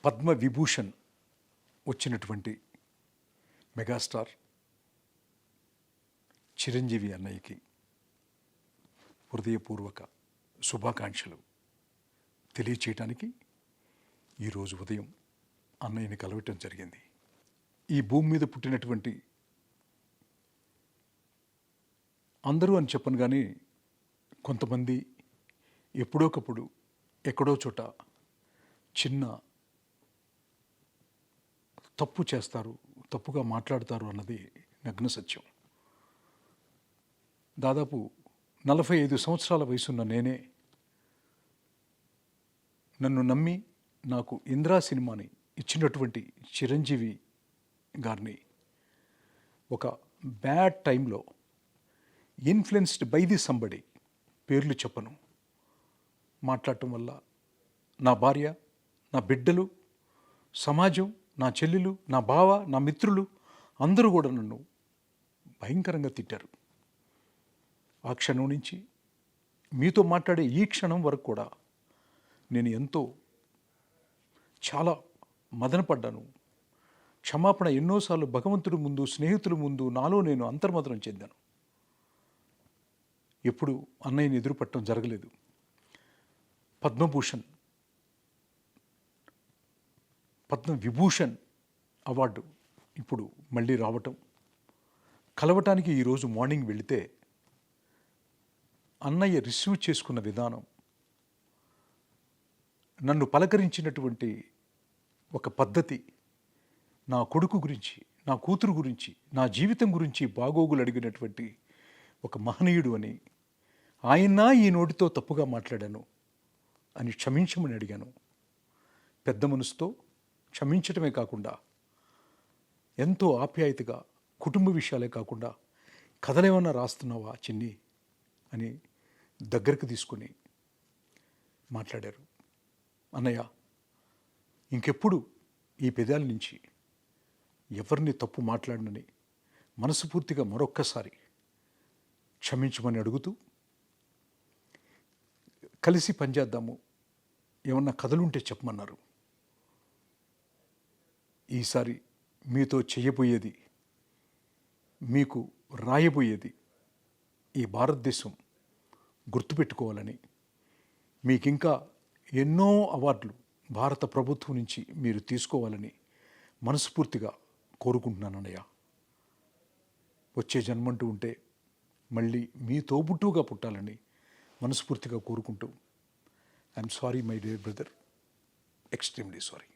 పద్మవిభూషణ్ వచ్చినటువంటి మెగాస్టార్ చిరంజీవి అన్నయ్యకి హృదయపూర్వక శుభాకాంక్షలు తెలియచేయటానికి ఈరోజు ఉదయం అన్నయ్యని కలవటం జరిగింది. ఈ భూమి మీద పుట్టినటువంటి అందరూ అని చెప్పను కానీ కొంతమంది ఎప్పుడోకప్పుడు ఎక్కడో చోట చిన్న తప్పు చేస్తారు, తప్పుగా మాట్లాడతారు అన్నది నగ్న సత్యం. దాదాపు 45 సంవత్సరాల వయసున్న నేనే నన్ను నమ్మి నాకు ఇంద్రా సినిమాని ఇచ్చినటువంటి చిరంజీవి గారిని ఒక బ్యాడ్ టైంలో ఇన్ఫ్లుయెన్స్డ్ బై ది సంబడి, పేర్లు చెప్పను, మాట్లాడటం వల్ల నా భార్య, నా బిడ్డలు, సమాజం, నా చెల్లెలు, నా బావ, నా మిత్రులు అందరూ కూడా నన్ను భయంకరంగా తిట్టారు. ఆ క్షణం నుంచి మీతో మాట్లాడే ఈ క్షణం వరకు కూడా నేను ఎంతో చాలా మదనపడ్డాను. క్షమాపణ ఎన్నోసార్లు భగవంతుడి ముందు, స్నేహితుల ముందు నాలో నేను అంతర్మదనం చెందాను. ఎప్పుడు అన్నయ్యని ఎదురుపట్టడం జరగలేదు. పద్మవిభూషణ్ అవార్డు ఇప్పుడు మళ్ళీ రావటం, కలవటానికి ఈరోజు మార్నింగ్ వెళితే అన్నయ్య రిసీవ్ చేసుకున్న విధానం, నన్ను పలకరించినటువంటి ఒక పద్ధతి, నా కొడుకు గురించి, నా కూతురు గురించి, నా జీవితం గురించి బాగోగులు అడిగినటువంటి ఒక మహనీయుడు అని, ఆయన ఈ నోటితో తప్పుగా మాట్లాడాను అని క్షమించమని అడిగాను. పెద్ద మనసుతో క్షమించటమే కాకుండా ఎంతో ఆప్యాయతగా, కుటుంబ విషయాలే కాకుండా కథలేమన్నా రాస్తున్నావా చిన్ని అని దగ్గరకు తీసుకుని మాట్లాడారు. అన్నయ్య, ఇంకెప్పుడు ఈ పెదాల నుంచి ఎవరిని తప్పు మాట్లాడనని మనస్ఫూర్తిగా మరొక్కసారి క్షమించమని అడుగుతూ, కలిసి పనిచేద్దాము, ఏమన్నా కథలుంటే చెప్పమన్నారు. ఈసారి మీతో చేయబోయేది, మీకు రాయబోయేది ఈ భారతదేశం గుర్తుపెట్టుకోవాలని, మీకింకా ఎన్నో అవార్డులు భారత ప్రభుత్వం నుంచి మీరు తీసుకోవాలని మనస్ఫూర్తిగా కోరుకుంటున్నాను అన్నయ్య. వచ్చే జన్మంటూ ఉంటే మళ్ళీ మీ తోబుట్టుగా పుట్టాలని మనస్ఫూర్తిగా కోరుకుంటూ, I'm sorry my dear brother, extremely sorry.